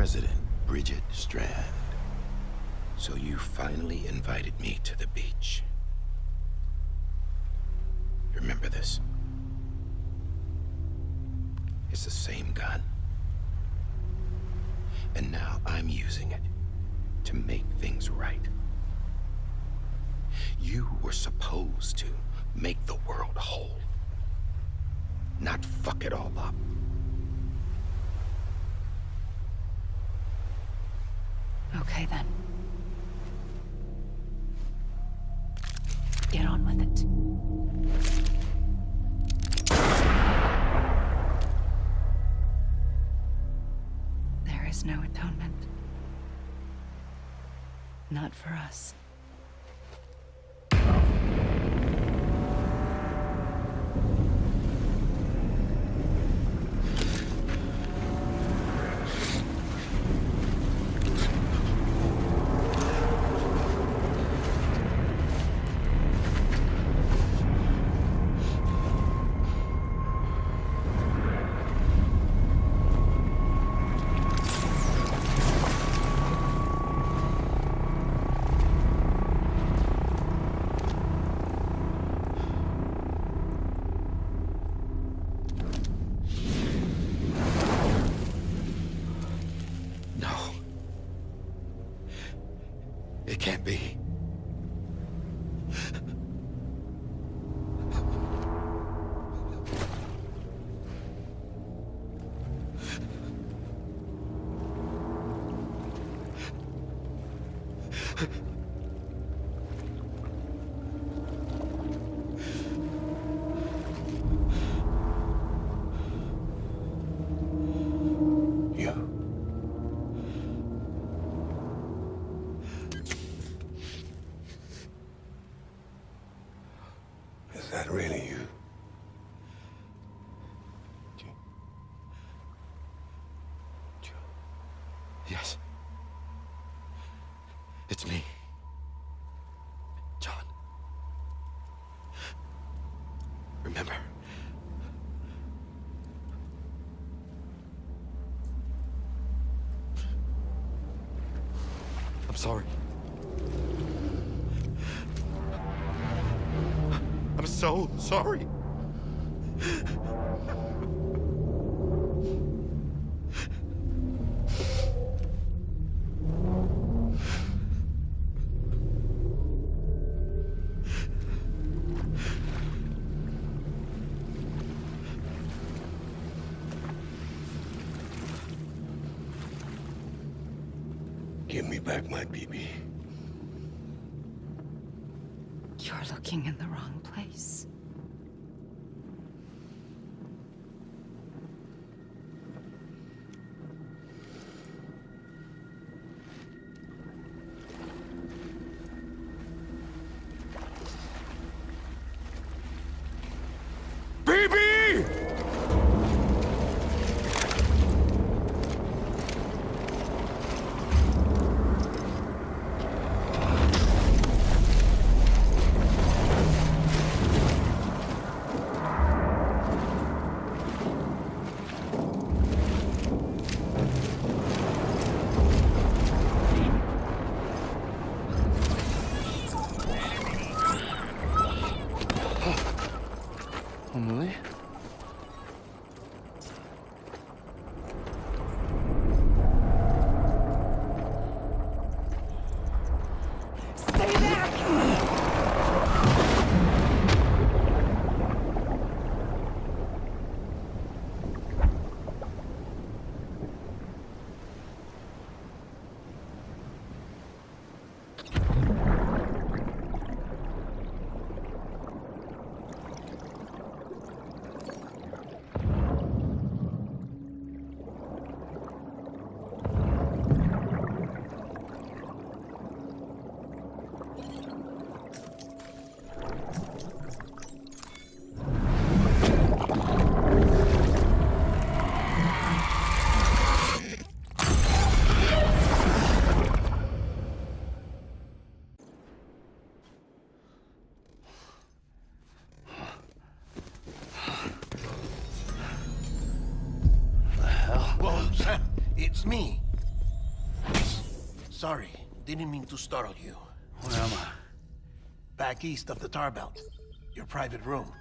President Bridget Strand. So you finally invited me to the beach. Remember this? It's the same gun. And now I'm using it to make things right. You were supposed to make the world whole, not fuck it all up. Okay, then. Get on with it. There is no atonement. Not for us. It can't be. Is that really you? Yes. It's me. John. Remember. I'm sorry. I'm so sorry. Give me back my BB. You're looking in the wrong place. BB! Emily? Stay back! Whoa, Sam, it's me. Sorry, didn't mean to startle you. Where am I? Back east of the tar belt. Your private room.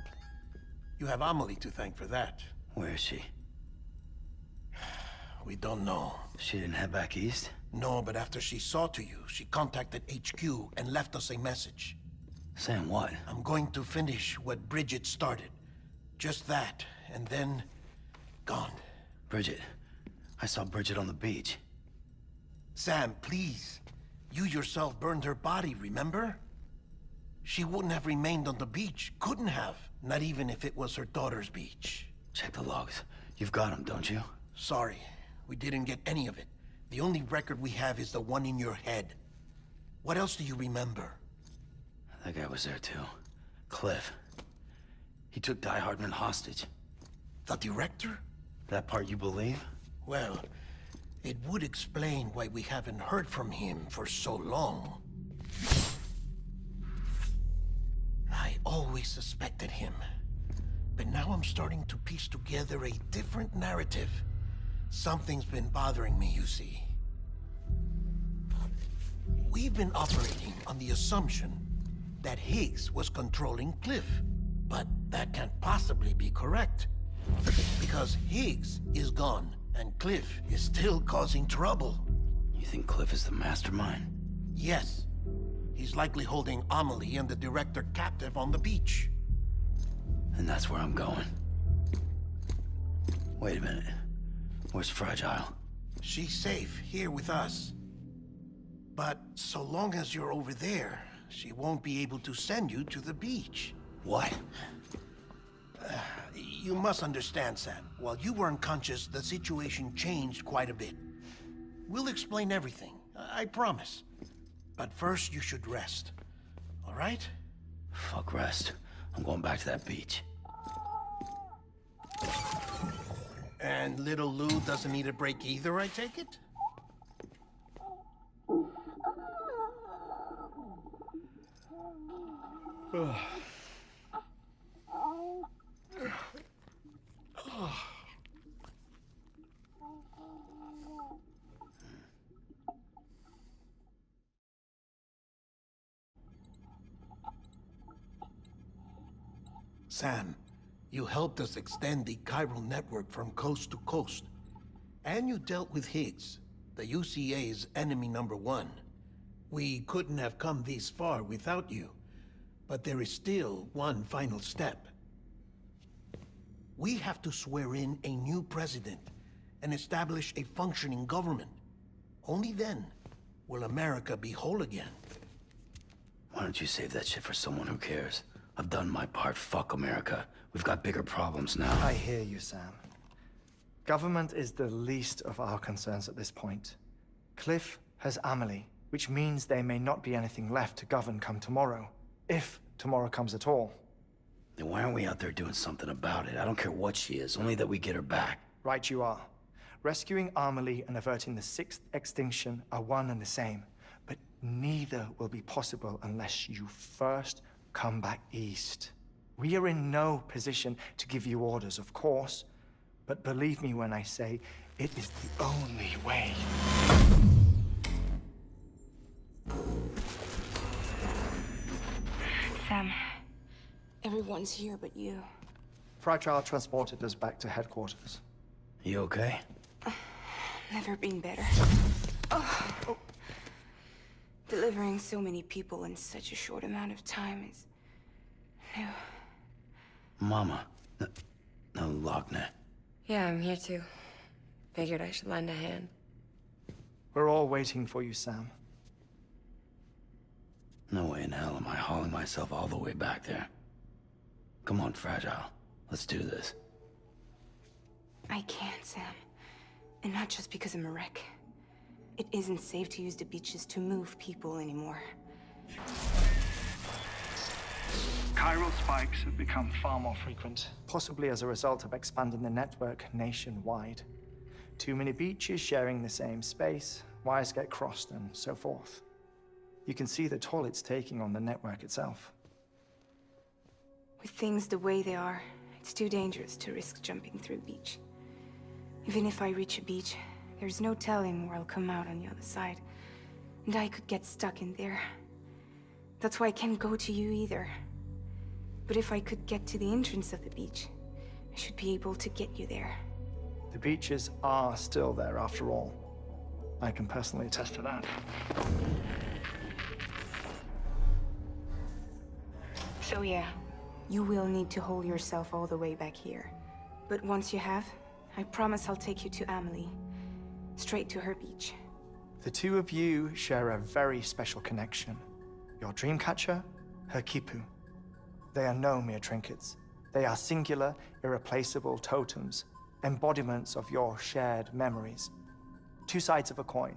You have Amelie to thank for that. Where is she? We don't know. She didn't head back east? No, but after she saw to you, she contacted HQ and left us a message. Saying what? I'm going to finish what Bridget started. Just that, and then... gone. Bridget. I saw Bridget on the beach. Sam, please. You yourself burned her body, remember? She wouldn't have remained on the beach. Couldn't have. Not even if it was her daughter's beach. Check the logs. You've got them, don't you? Sorry. We didn't get any of it. The only record we have is the one in your head. What else do you remember? That guy was there too. Cliff. He took Die Hardman hostage. The director? That part you believe? Well, it would explain why we haven't heard from him for so long. I always suspected him. But now I'm starting to piece together a different narrative. Something's been bothering me, you see. We've been operating on the assumption that Higgs was controlling Cliff. But that can't possibly be correct. Because Higgs is gone, and Cliff is still causing trouble. You think Cliff is the mastermind? Yes. He's likely holding Amelie and the director captive on the beach. And that's where I'm going. Wait a minute. Where's Fragile? She's safe here with us. But so long as you're over there, she won't be able to send you to the beach. What? You must understand, Sam. While you were unconscious, the situation changed quite a bit. We'll explain everything, I promise. But first, you should rest. All right? Fuck rest. I'm going back to that beach. And little Lou doesn't need a break either, I take it? Sam, you helped us extend the chiral network from coast to coast. And you dealt with Higgs, the UCA's enemy #1. We couldn't have come this far without you. But there is still one final step. We have to swear in a new president and establish a functioning government. Only then will America be whole again. Why don't you save that shit for someone who cares? I've done my part. Fuck America. We've got bigger problems now. I hear you, Sam. Government is the least of our concerns at this point. Cliff has Amelie, which means there may not be anything left to govern come tomorrow. If tomorrow comes at all. Then why aren't we out there doing something about it? I don't care what she is, only that we get her back. Right you are. Rescuing Amelie and averting the 6th extinction are one and the same. But neither will be possible unless you first come back east. We are in no position to give you orders, of course. But believe me when I say, it is the only way. Sam, everyone's here but you. Fragile transported us back to headquarters. You okay? Never been better. Oh. Delivering so many people in such a short amount of time is new. Mama. No, Lochner. Yeah, I'm here too. Figured I should lend a hand. We're all waiting for you, Sam. No way in hell am I hauling myself all the way back there. Come on, Fragile. Let's do this. I can't, Sam. And not just because I'm a wreck. It isn't safe to use the beaches to move people anymore. Chiral spikes have become far more frequent. Possibly as a result of expanding the network nationwide. Too many beaches sharing the same space, wires get crossed, and so forth. You can see the toll it's taking on the network itself. With things the way they are, it's too dangerous to risk jumping through a beach. Even if I reach a beach, there's no telling where I'll come out on the other side. And I could get stuck in there. That's why I can't go to you either. But if I could get to the entrance of the beach, I should be able to get you there. The beaches are still there after all. I can personally attest to that. So yeah, you will need to hold yourself all the way back here. But once you have, I promise I'll take you to Amelie. Straight to her beach. The two of you share a very special connection. Your dreamcatcher, her quipu. They are no mere trinkets. They are singular, irreplaceable totems, embodiments of your shared memories. Two sides of a coin.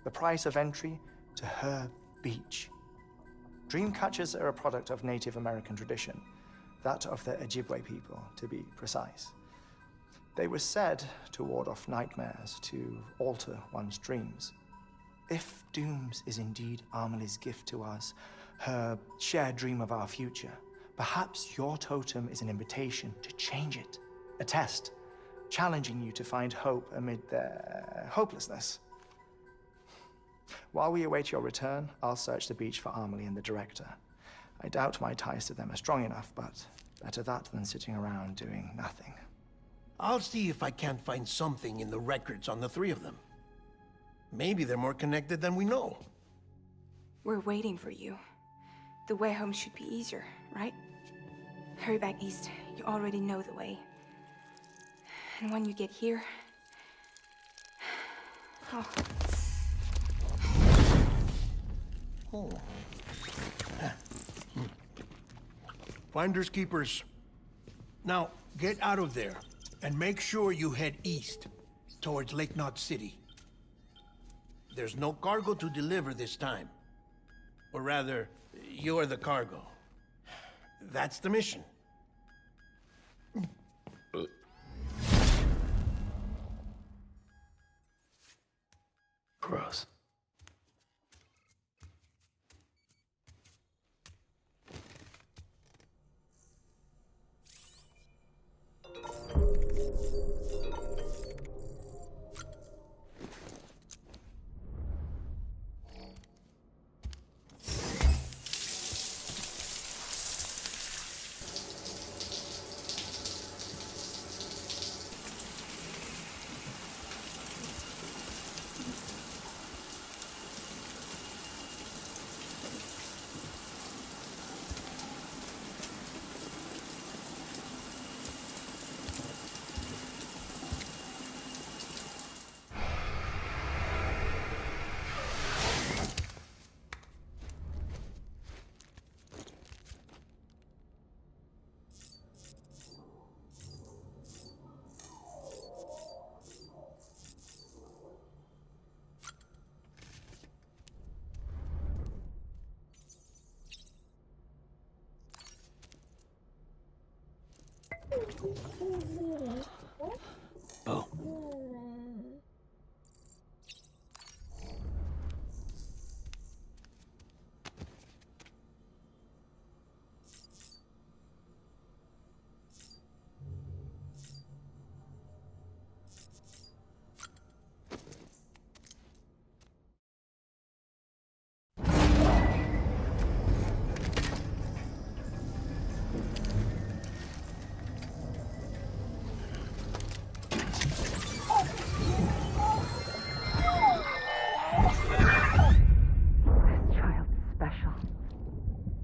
The price of entry to her beach. Dreamcatchers are a product of Native American tradition, that of the Ojibwe people, to be precise. They were said to ward off nightmares, to alter one's dreams. If Dooms is indeed Amelie's gift to us, her shared dream of our future, perhaps your totem is an invitation to change it, a test, challenging you to find hope amid their hopelessness. While we await your return, I'll search the beach for Amelie and the director. I doubt my ties to them are strong enough, but better that than sitting around doing nothing. I'll see if I can't find something in the records on the three of them. Maybe they're more connected than we know. We're waiting for you. The way home should be easier, right? Hurry back east. You already know the way. And when you get here... Oh. Oh. Finders keepers. Now, get out of there, and make sure you head east, towards Lake Knot City. There's no cargo to deliver this time. Or rather, you're the cargo. That's the mission. Gross. Bo.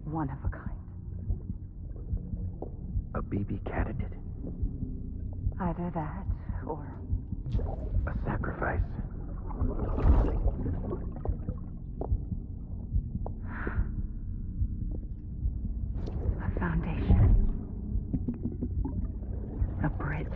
One of a kind. A BB candidate. Either that, or... A sacrifice. A foundation. A bridge.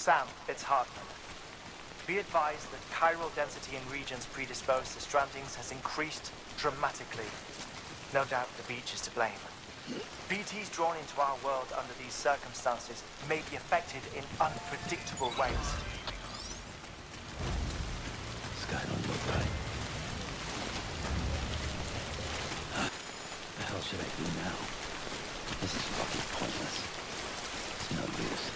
Sam, it's Hartman. Be advised that chiral density in regions predisposed to strandings has increased dramatically. No doubt the beach is to blame. BTs drawn into our world under these circumstances may be affected in unpredictable ways. This guy don't look right. What the hell should I do now? This is fucking pointless. It's no use.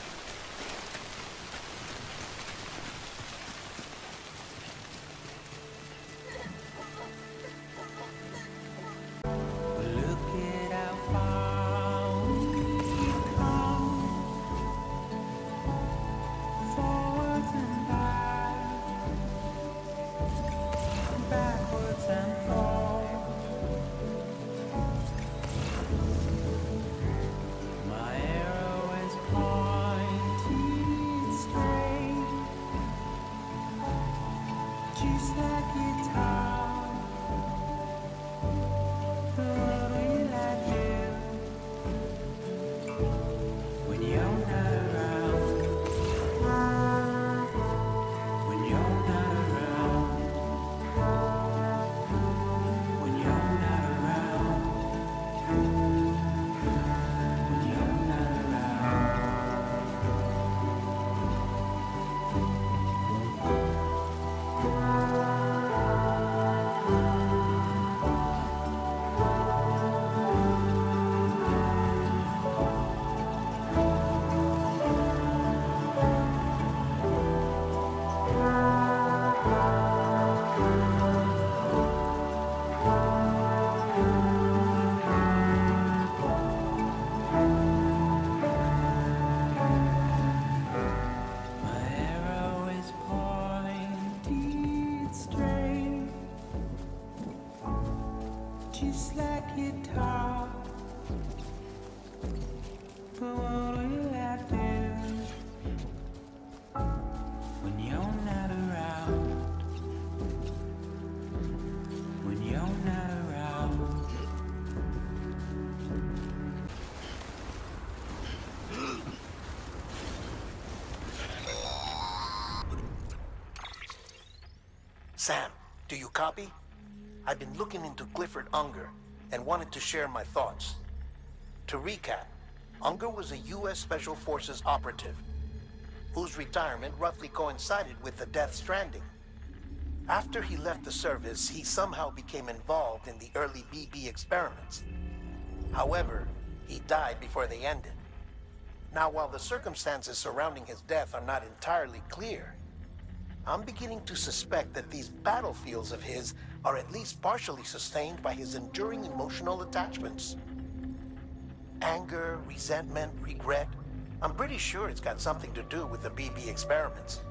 Sam, do you copy? I've been looking into Clifford Unger and wanted to share my thoughts. To recap, Unger was a U.S. Special Forces operative whose retirement roughly coincided with the death Stranding. After he left the service, he somehow became involved in the early BB experiments. However, he died before they ended. Now, while the circumstances surrounding his death are not entirely clear, I'm beginning to suspect that these battlefields of his are at least partially sustained by his enduring emotional attachments. Anger, resentment, regret. I'm pretty sure it's got something to do with the BB experiments.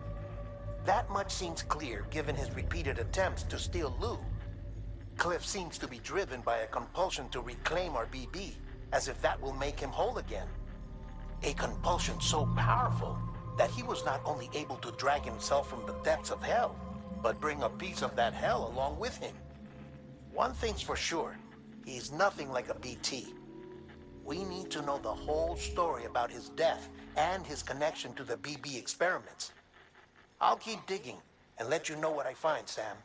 That much seems clear given his repeated attempts to steal Lou. Cliff seems to be driven by a compulsion to reclaim our BB, as if that will make him whole again. A compulsion so powerful that he was not only able to drag himself from the depths of hell, but bring a piece of that hell along with him. One thing's for sure, he's nothing like a BT. We need to know the whole story about his death and his connection to the BB experiments. I'll keep digging and let you know what I find, Sam.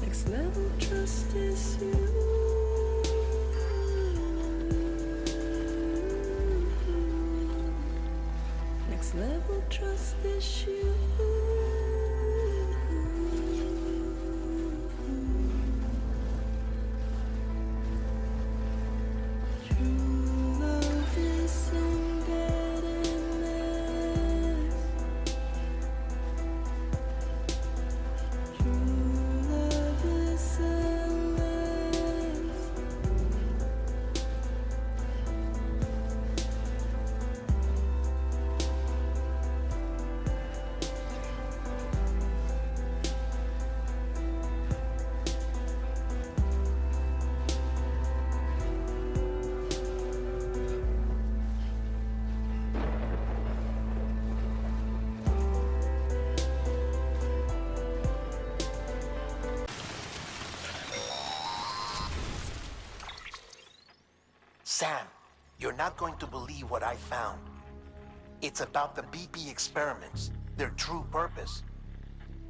Next level trust is you. Next level trust is you. True love is embedded in this. Sam, you're not going to believe what I found. It's about the BB experiments, their true purpose.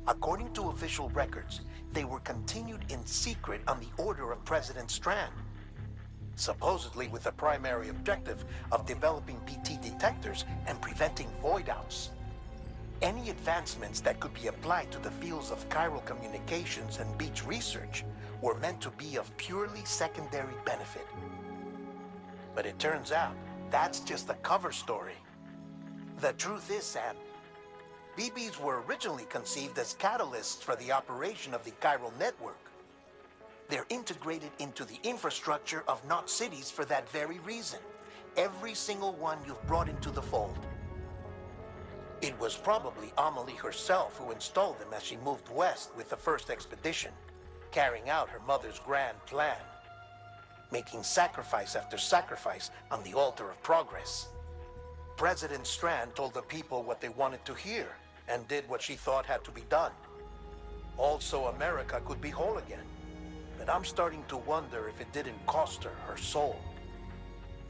According to official records, they were continued in secret on the order of President Strand, supposedly with the primary objective of developing BT detectors and preventing void-outs. Any advancements that could be applied to the fields of chiral communications and beach research were meant to be of purely secondary benefit. But it turns out, that's just a cover story. The truth is, Sam, BBs were originally conceived as catalysts for the operation of the chiral network. They're integrated into the infrastructure of Knot cities for that very reason. Every single one you've brought into the fold. It was probably Amelie herself who installed them as she moved west with the first expedition, carrying out her mother's grand plan, making sacrifice after sacrifice on the altar of progress. President Strand told the people what they wanted to hear and did what she thought had to be done. Also, America could be whole again. But I'm starting to wonder if it didn't cost her her soul.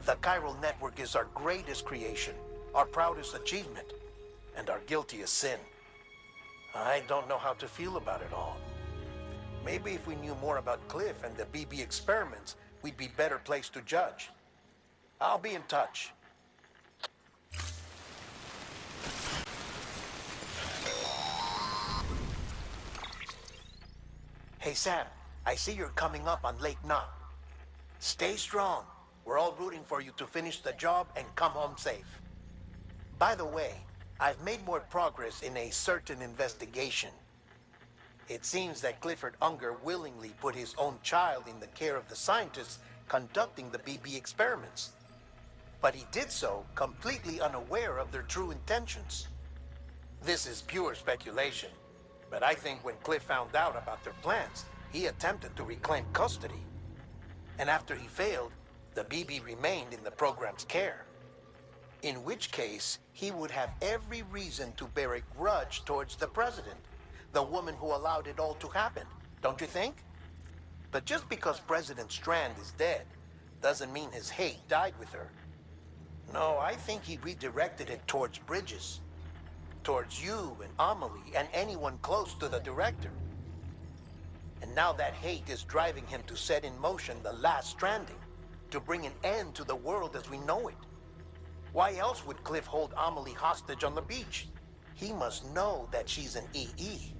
The chiral network is our greatest creation, our proudest achievement, and our guiltiest sin. I don't know how to feel about it all. Maybe if we knew more about Cliff and the BB experiments, we'd be better placed to judge. I'll be in touch. Hey Sam, I see you're coming up on Lake Knot. Stay strong. We're all rooting for you to finish the job and come home safe. By the way, I've made more progress in a certain investigation. It seems that Clifford Unger willingly put his own child in the care of the scientists conducting the BB experiments. But he did so completely unaware of their true intentions. This is pure speculation, but I think when Cliff found out about their plans, he attempted to reclaim custody. And after he failed, the BB remained in the program's care. In which case, he would have every reason to bear a grudge towards the president, the woman who allowed it all to happen, don't you think? But just because President Strand is dead, doesn't mean his hate died with her. No, I think he redirected it towards Bridges. Towards you and Amelie and anyone close to the director. And now that hate is driving him to set in motion the last Stranding, to bring an end to the world as we know it. Why else would Cliff hold Amelie hostage on the beach? He must know that she's an EE.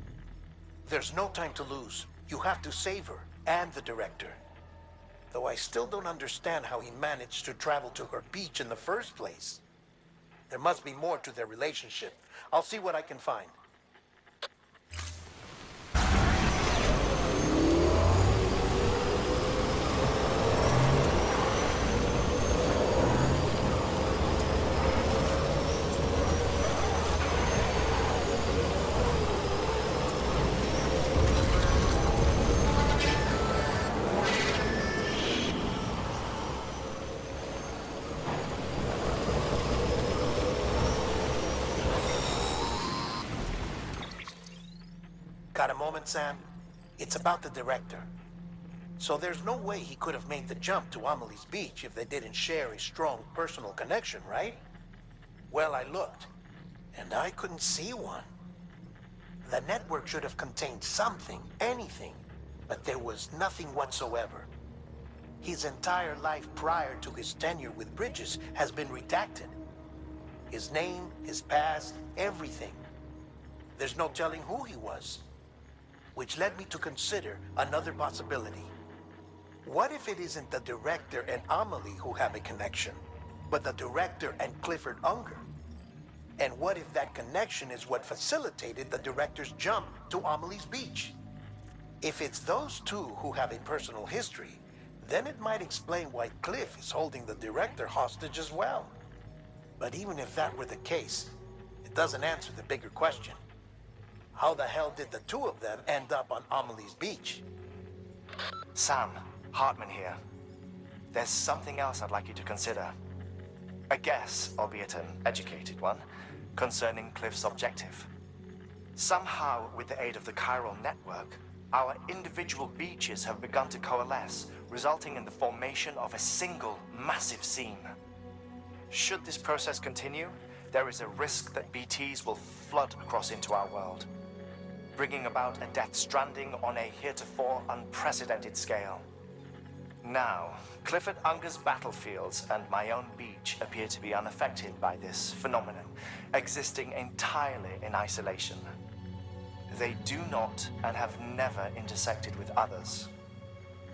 There's no time to lose. You have to save her and the director. Though I still don't understand how he managed to travel to her beach in the first place. There must be more to their relationship. I'll see what I can find. Got a moment, Sam? It's about the director. So there's no way he could have made the jump to Amelie's beach if they didn't share a strong personal connection, right? Well, I looked, and I couldn't see one. The network should have contained something, anything, but there was nothing whatsoever. His entire life prior to his tenure with Bridges has been redacted. His name, his past, everything. There's no telling who he was. Which led me to consider another possibility. What if it isn't the director and Amelie who have a connection, but the director and Clifford Unger? And what if that connection is what facilitated the director's jump to Amelie's beach? If it's those two who have a personal history, then it might explain why Cliff is holding the director hostage as well. But even if that were the case, it doesn't answer the bigger question. How the hell did the two of them end up on Amelie's beach? Sam, Hartman here. There's something else I'd like you to consider. A guess, albeit an educated one, concerning Cliff's objective. Somehow, with the aid of the chiral network, Our individual beaches have begun to coalesce, resulting in the formation of a single massive seam. Should this process continue, there is a risk that BTs will flood across into our world, bringing about a death stranding on a heretofore unprecedented scale. Now, Clifford Unger's battlefields and my own beach appear to be unaffected by this phenomenon, existing entirely in isolation. They do not and have never intersected with others.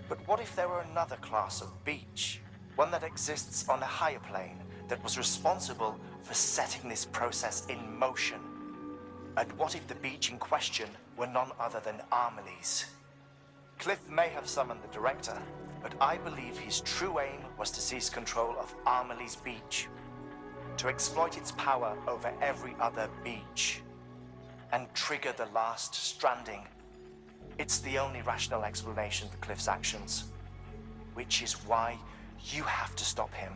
But what if there were another class of beach, one that exists on a higher plane, that was responsible for setting this process in motion? And what if the beach in question were none other than Amelie's? Cliff may have summoned the director, but I believe his true aim was to seize control of Amelie's beach, to exploit its power over every other beach, and trigger the last stranding. It's the only rational explanation for Cliff's actions, which is why you have to stop him.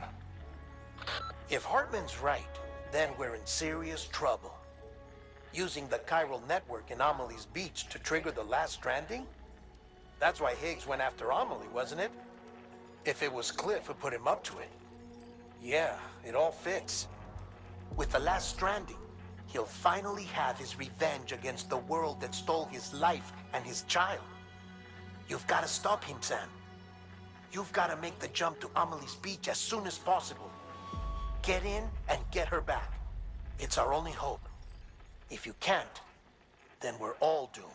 If Hartman's right, then we're in serious trouble. Using the chiral network in Amelie's beach to trigger the last stranding? That's why Higgs went after Amelie, wasn't it? If it was Cliff who put him up to it. Yeah, it all fits. With the last stranding, he'll finally have his revenge against the world that stole his life and his child. You've got to stop him, Sam. You've got to make the jump to Amelie's beach as soon as possible. Get in and get her back. It's our only hope. If you can't, then we're all doomed.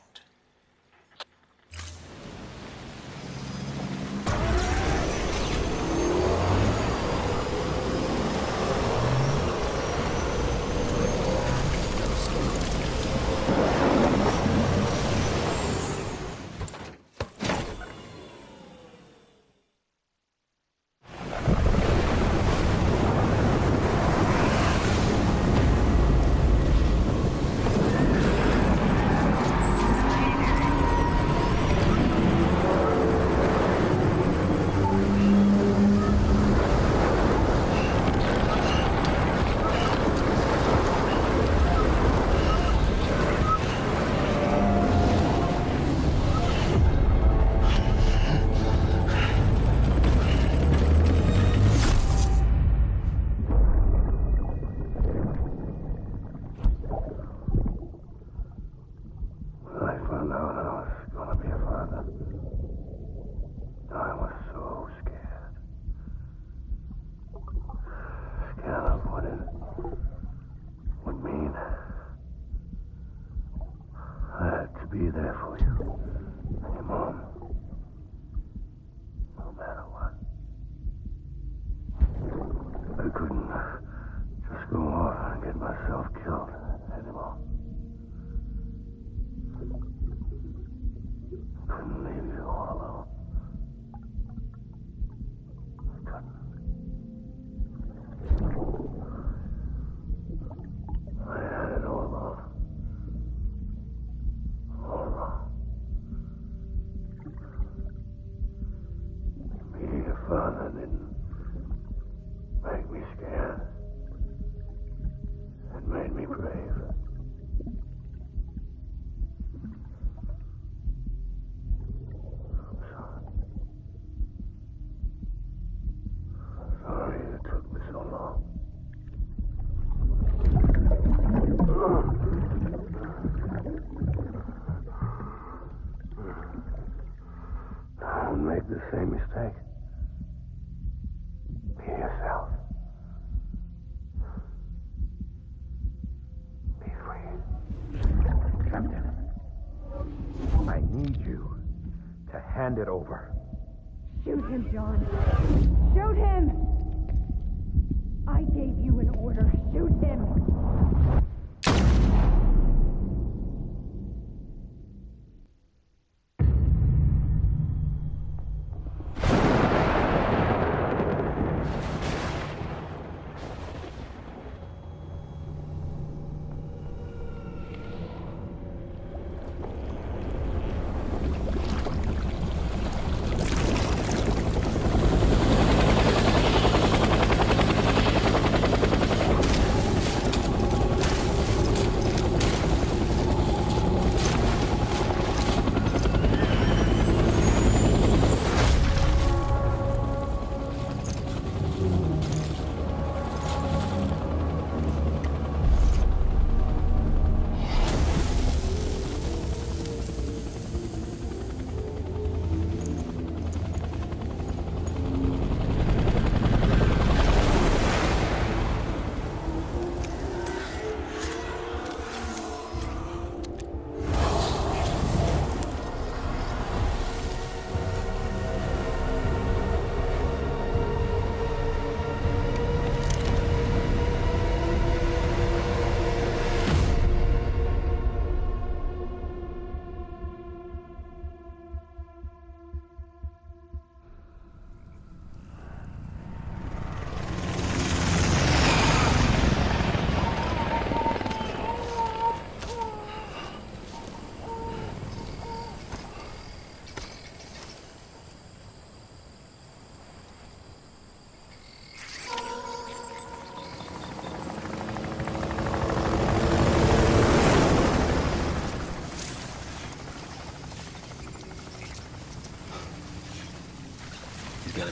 Be there for you and your mom, no matter what. I couldn't just go off and get myself killed anymore. Couldn't leave you all alone. I couldn't. I had it all along. Being a father didn't make me scared. It made me brave. I'm sorry. Sorry it took me so long. Don't make the same mistake. Be yourself. Be free. Captain, I need you to hand it over. Shoot him, John. Shoot him! I gave you an order. Shoot him!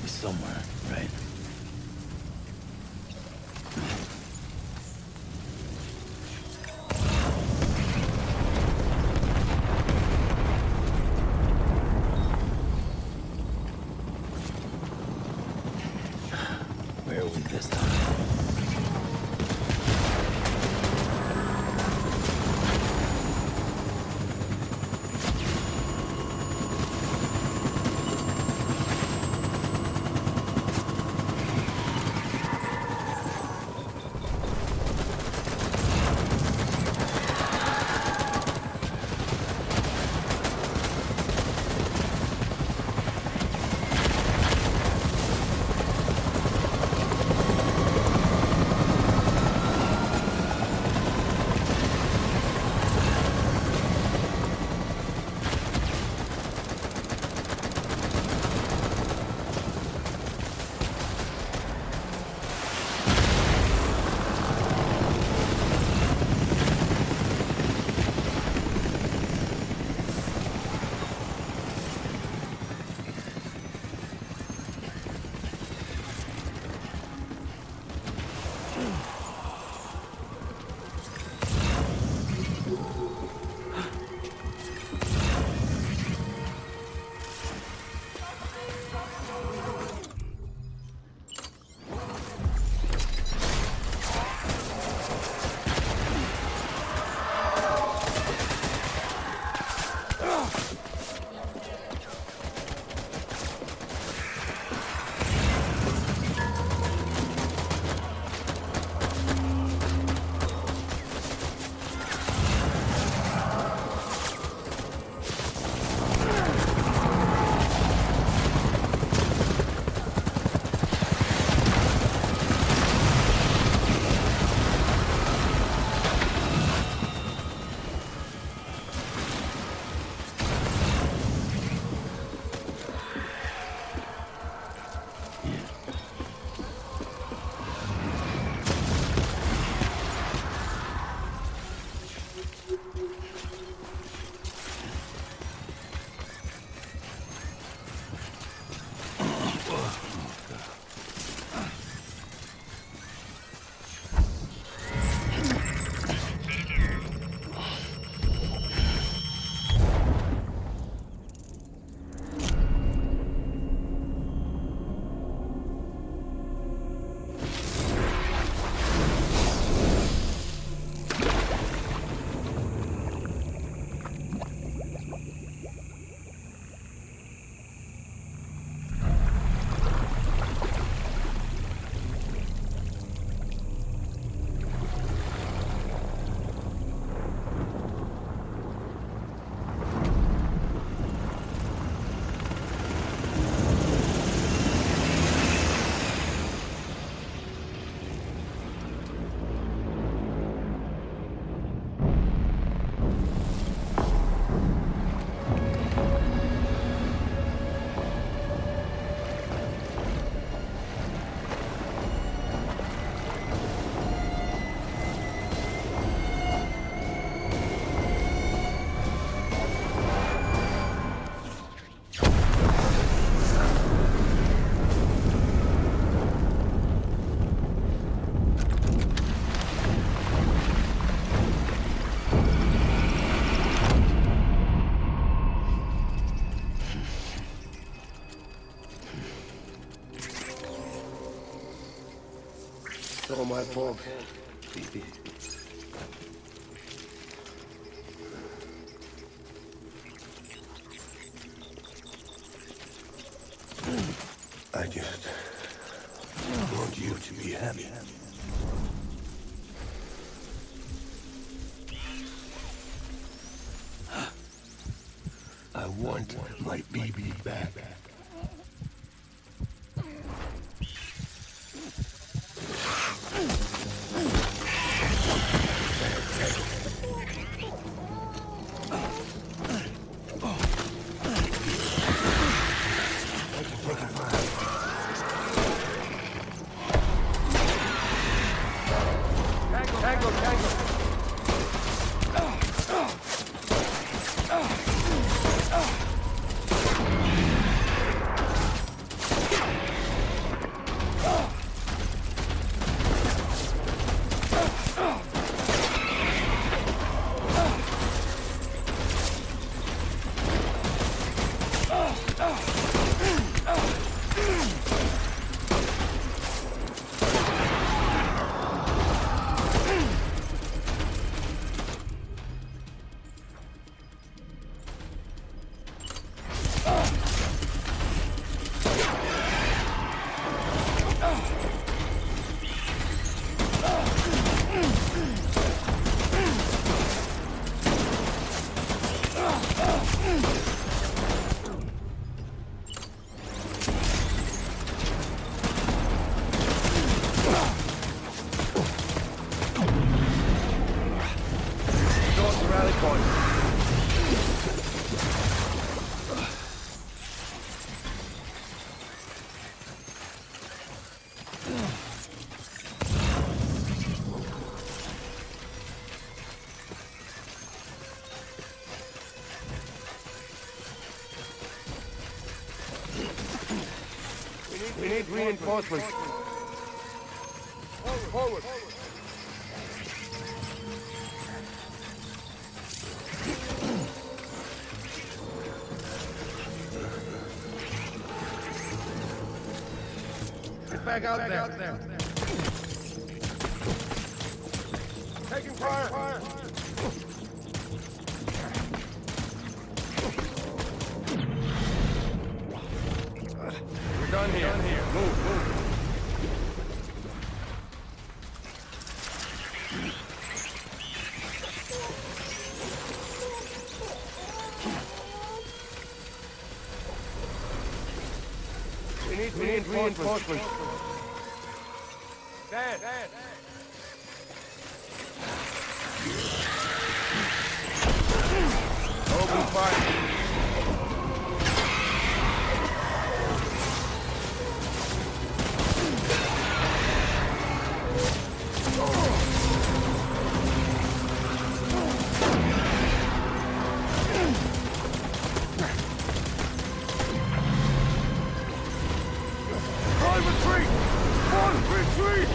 gotta be somewhere, right? Where are we this time? It's all my fault. I just want you to be happy. I want my baby back. We need reinforcements. Forward. Get back out there. Taking fire. We're done here. Move. We need reinforcements. Dad. Open fire. Retreat!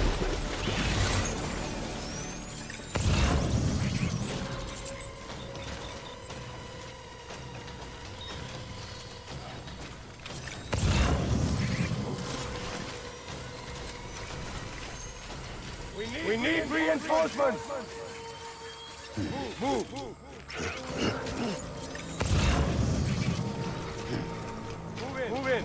We need reinforcements! Move! Move in!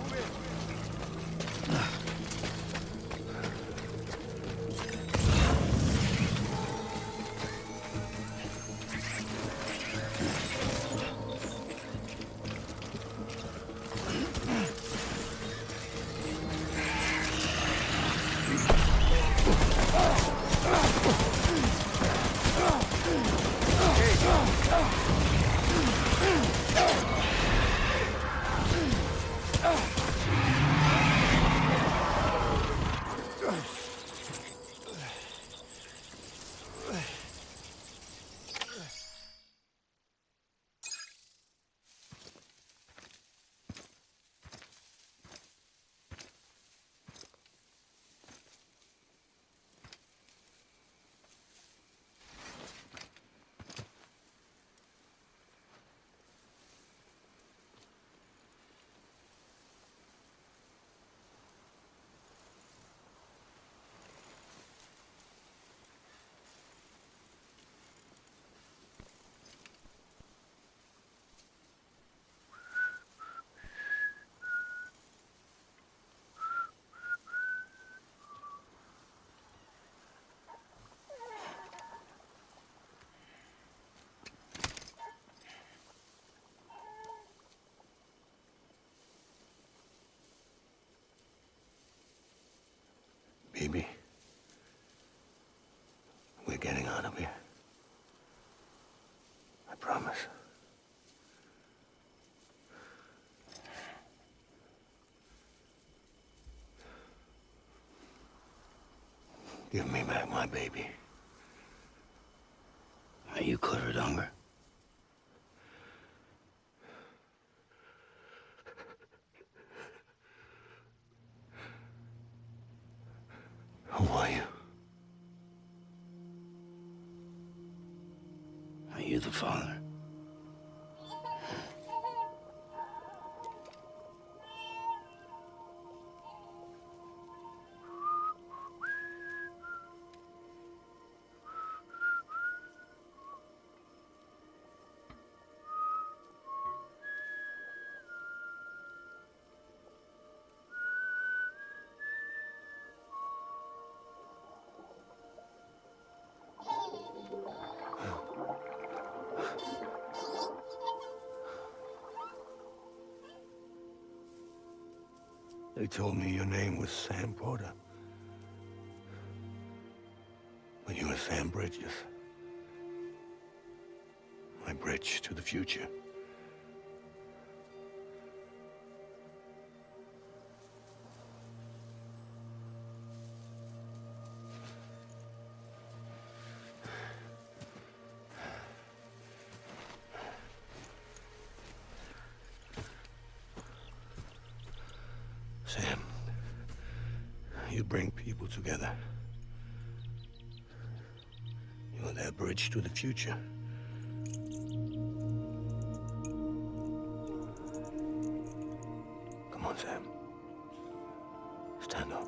Baby, we're getting out of here. I promise. Give me back my baby. Are you clear of hunger? Who are you? Are you the father? They told me your name was Sam Porter. But you were Sam Bridges. My bridge to the future. Sam, you bring people together. You're their bridge to the future. Come on, Sam. Stand up.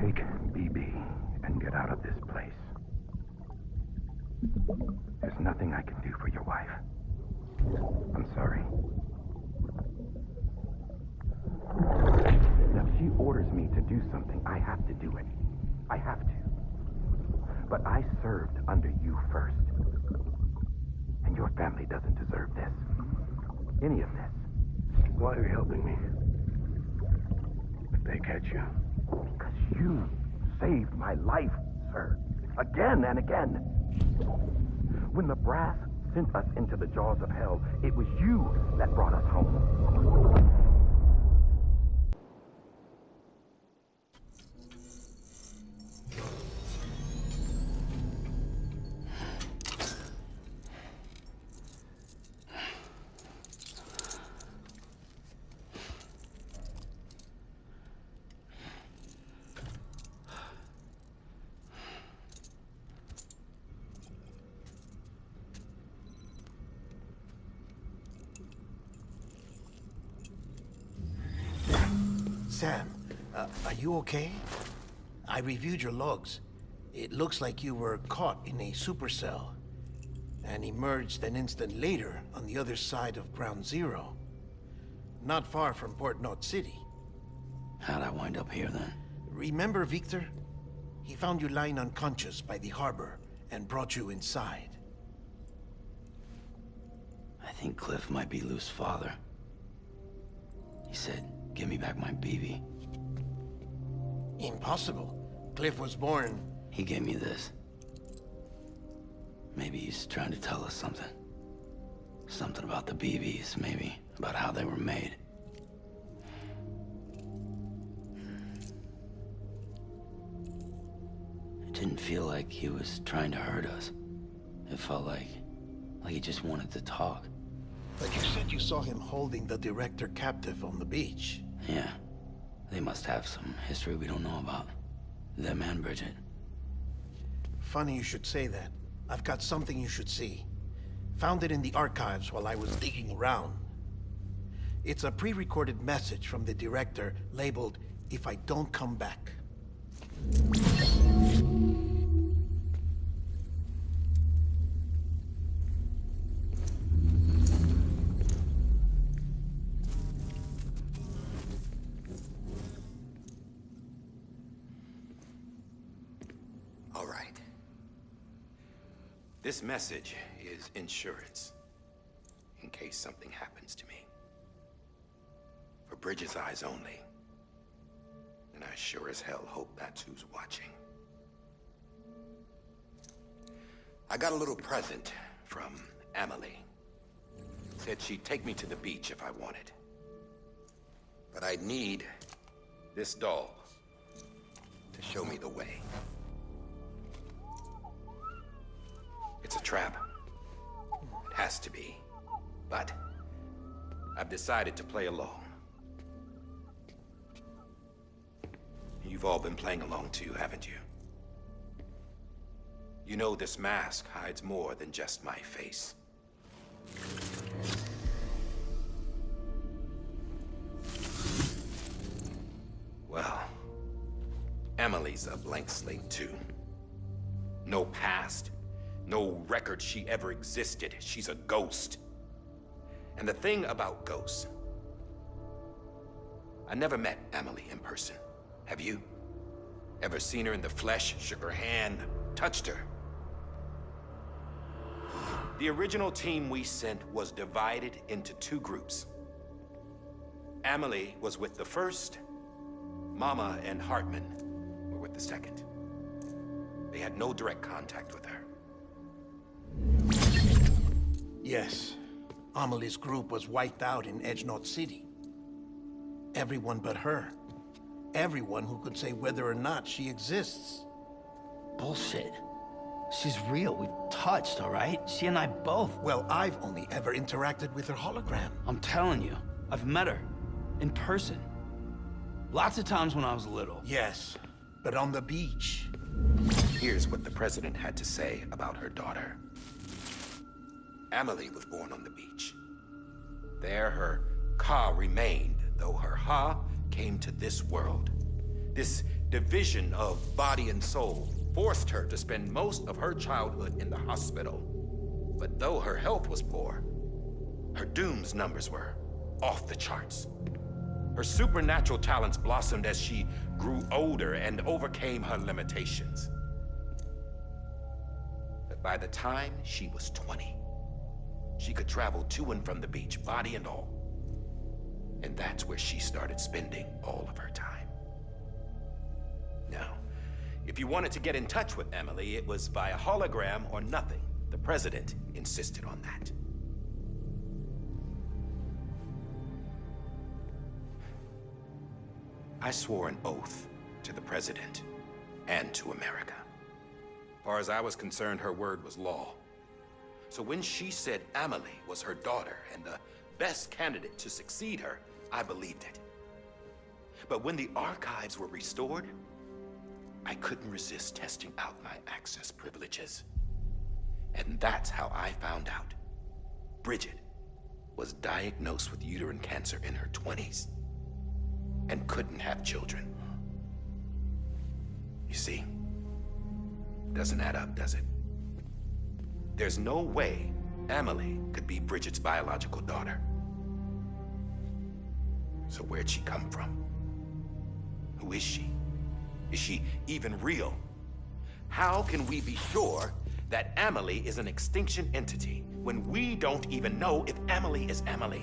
Take BB and get out of this place. There's nothing I can do for your wife. I'm sorry. Now, if she orders me to do something, I have to do it. I have to. But I served under you first. And your family doesn't deserve this. Any of this. Why are you helping me? If they catch you. Because you saved my life, sir. Again and again. When the brass sent us into the jaws of hell, it was you that brought us home. Sam, are you okay? I reviewed your logs. It looks like you were caught in a supercell and emerged an instant later on the other side of Ground Zero. Not far from Port Knot City. How'd I wind up here then? Remember Victor? He found you lying unconscious by the harbor and brought you inside. I think Cliff might be Lou's father. He said, give me back my BB. Impossible. Cliff was born... He gave me this. Maybe he's trying to tell us something. Something about the BBs, maybe. About how they were made. It didn't feel like he was trying to hurt us. It felt like he just wanted to talk. But you said you saw him holding the director captive on the beach. Yeah. They must have some history we don't know about. Them and Bridget. Funny you should say that. I've got something you should see. Found it in the archives while I was digging around. It's a pre-recorded message from the director labeled, "If I don't come back." All right. This message is insurance. In case something happens to me. For Bridget's eyes only. And I sure as hell hope that's who's watching. I got a little present from Emily. Said she'd take me to the beach if I wanted. But I'd need this doll to show me the way. It's a trap. It has to be. But I've decided to play along. You've all been playing along too, haven't you? You know this mask hides more than just my face. Well, Emily's a blank slate too. No past, no record she ever existed. She's a ghost. And the thing about ghosts, I never met Emily in person. Have you? Ever seen her in the flesh, shook her hand, touched her? The original team we sent was divided into two groups. Emily was with the first. Mama and Hartman were with the second. They had no direct contact with her. Yes. Amelie's group was wiped out in Edgenorth City. Everyone but her. Everyone who could say whether or not she exists. Bullshit. She's real. We've touched, all right? She and I both. Well, I've only ever interacted with her hologram. I'm telling you, I've met her. In person. Lots of times when I was little. Yes, but on the beach. Here's what the president had to say about her daughter. Emily was born on the beach. There her Ka remained, though her Ha came to this world. This division of body and soul forced her to spend most of her childhood in the hospital. But though her health was poor, her Doom's numbers were off the charts. Her supernatural talents blossomed as she grew older and overcame her limitations. But by the time she was 20, she could travel to and from the beach, body and all. And that's where she started spending all of her time. Now, if you wanted to get in touch with Emily, it was via hologram or nothing. The president insisted on that. I swore an oath to the president and to America. As far as I was concerned, her word was law. So when she said Emily was her daughter and the best candidate to succeed her, I believed it. But when the archives were restored, I couldn't resist testing out my access privileges. And that's how I found out Bridget was diagnosed with uterine cancer in her 20s and couldn't have children. You see, doesn't add up, does it? There's no way Emily could be Bridget's biological daughter. So where'd she come from? Who is she? Is she even real? How can we be sure that Emily is an extinction entity when we don't even know if Emily is Emily?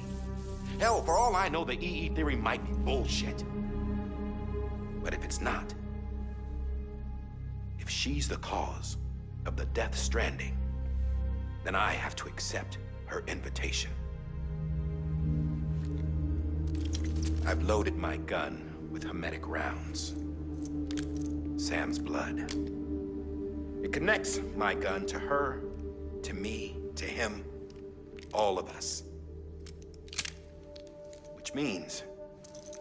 Hell, for all I know, the EE theory might be bullshit. But if it's not, if she's the cause of the death stranding, then I have to accept her invitation. I've loaded my gun with hermetic rounds. Sam's blood. It connects my gun to her, to me, to him, all of us. Which means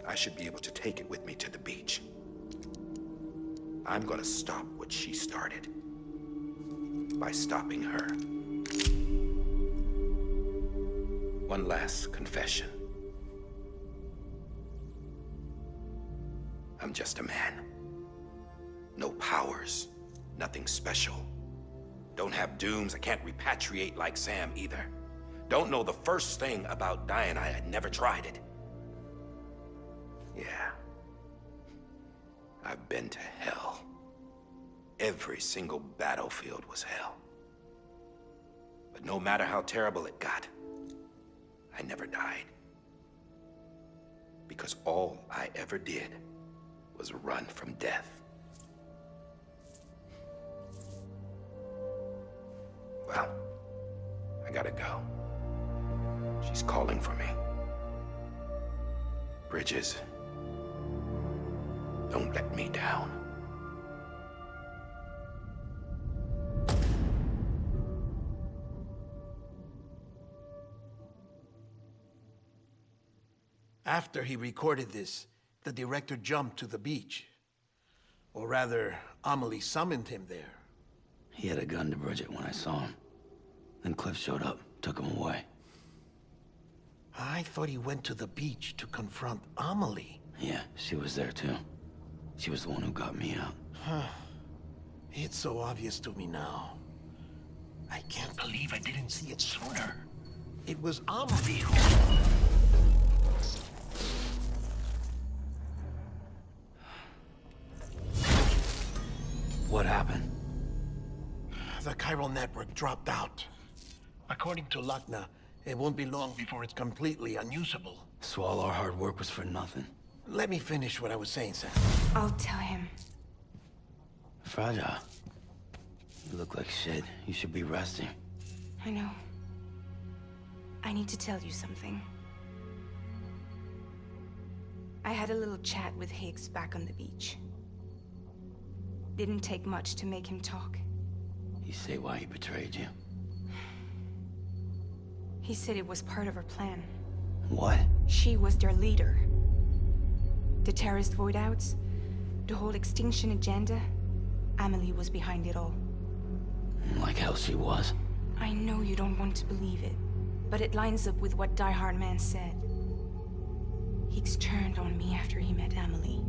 I should be able to take it with me to the beach. I'm gonna stop what she started by stopping her. One last confession. I'm just a man. No powers, nothing special. Don't have dooms, I can't repatriate like Sam either. Don't know the first thing about dying, I had never tried it. Yeah. I've been to hell. Every single battlefield was hell. But no matter how terrible it got, I never died. Because all I ever did was run from death. Well, I gotta go. She's calling for me. Bridges, don't let me down. After he recorded this, the director jumped to the beach. Or rather, Amelie summoned him there. He had a gun to Bridget when I saw him. Then Cliff showed up, took him away. I thought he went to the beach to confront Amelie. Yeah, she was there too. She was the one who got me out. It's so obvious to me now. I can't believe I didn't see it sooner. It was Amelie who... What happened? The chiral network dropped out. According to Lakna, it won't be long before it's completely unusable. So all our hard work was for nothing. Let me finish what I was saying, Sam. I'll tell him. Fragile. You look like shit. You should be resting. I know. I need to tell you something. I had a little chat with Higgs back on the beach. Didn't take much to make him talk. You say why he betrayed you? He said it was part of her plan. What? She was their leader. The terrorist void-outs, the whole extinction agenda, Amelie was behind it all. Like hell she was. I know you don't want to believe it, but it lines up with what Die Hard Man said. Higgs turned on me after he met Amelie.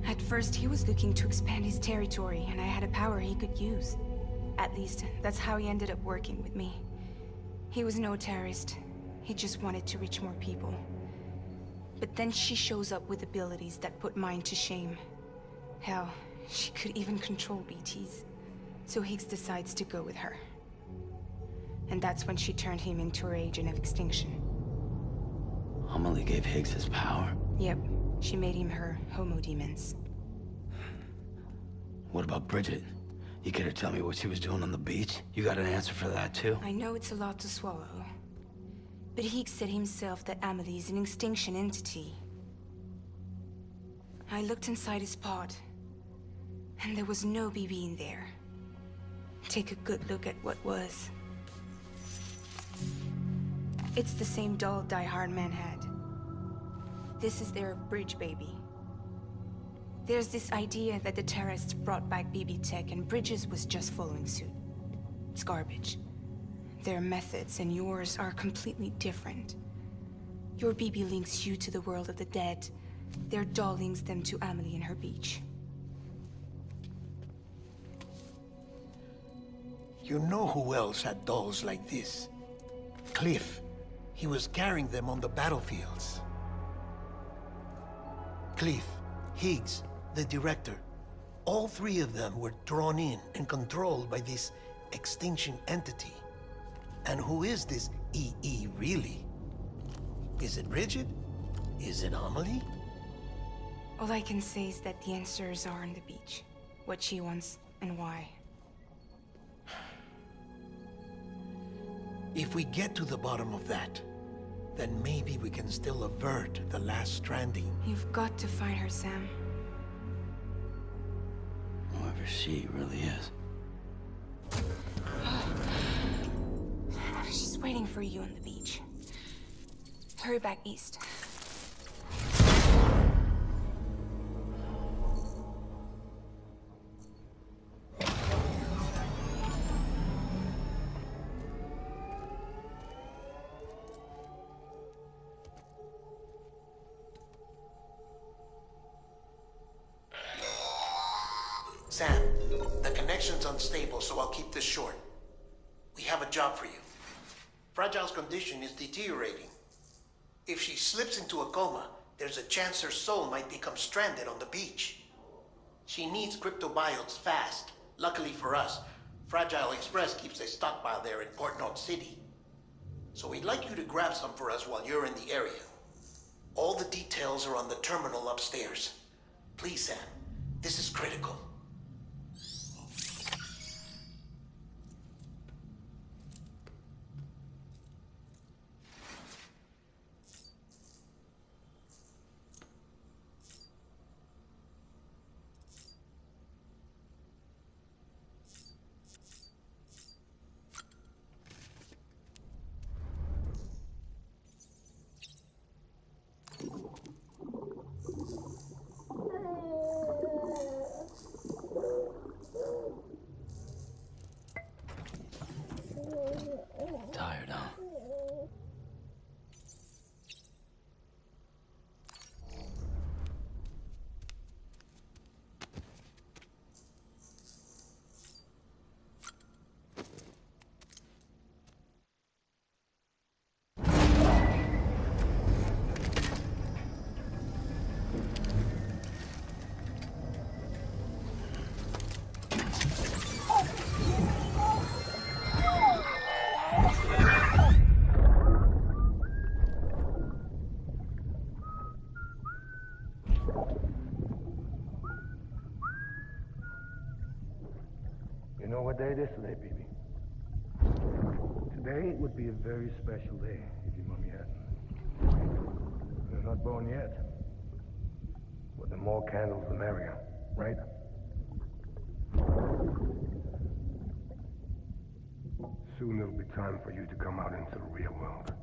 At first, he was looking to expand his territory, and I had a power he could use. At least, that's how he ended up working with me. He was no terrorist. He just wanted to reach more people. But then she shows up with abilities that put mine to shame. Hell, she could even control BTs. So Higgs decides to go with her. And that's when she turned him into her agent of extinction. Amelie gave Higgs his power? Yep. She made him her homo demons. What about Bridget? You care to tell me what she was doing on the beach? You got an answer for that too? I know it's a lot to swallow. But Higgs said himself that Amelie is an extinction entity. I looked inside his pod, and there was no BB in there. Take a good look at what was. It's the same doll Die Hard Man had. This is their bridge baby. There's this idea that the terrorists brought back BB tech and Bridges was just following suit. It's garbage. Their methods and yours are completely different. Your BB links you to the world of the dead. Their doll links them to Amelie and her beach. You know who else had dolls like this? Cliff. He was carrying them on the battlefields. Cliff, Higgs, the director, all three of them were drawn in and controlled by this extinction entity. And who is this EE really? Is it Bridget? Is it Amelie? All I can say is that the answers are on the beach. What she wants and why. If we get to the bottom of that, then maybe we can still avert the last stranding. You've got to find her, Sam. Whoever she really is. She's waiting for you on the beach. Hurry back east. Sam, the connection's unstable, so I'll keep this short. We have a job for you. Fragile's condition is deteriorating. If she slips into a coma, there's a chance her soul might become stranded on the beach. She needs cryptobiotes fast. Luckily for us, Fragile Express keeps a stockpile there in Port North City. So we'd like you to grab some for us while you're in the area. All the details are on the terminal upstairs. Please, Sam, this is critical. You know what day it is today, baby? Today would be a very special day if your mommy hadn't. You're not born yet. But the more candles, the merrier, right? Soon it'll be time for you to come out into the real world.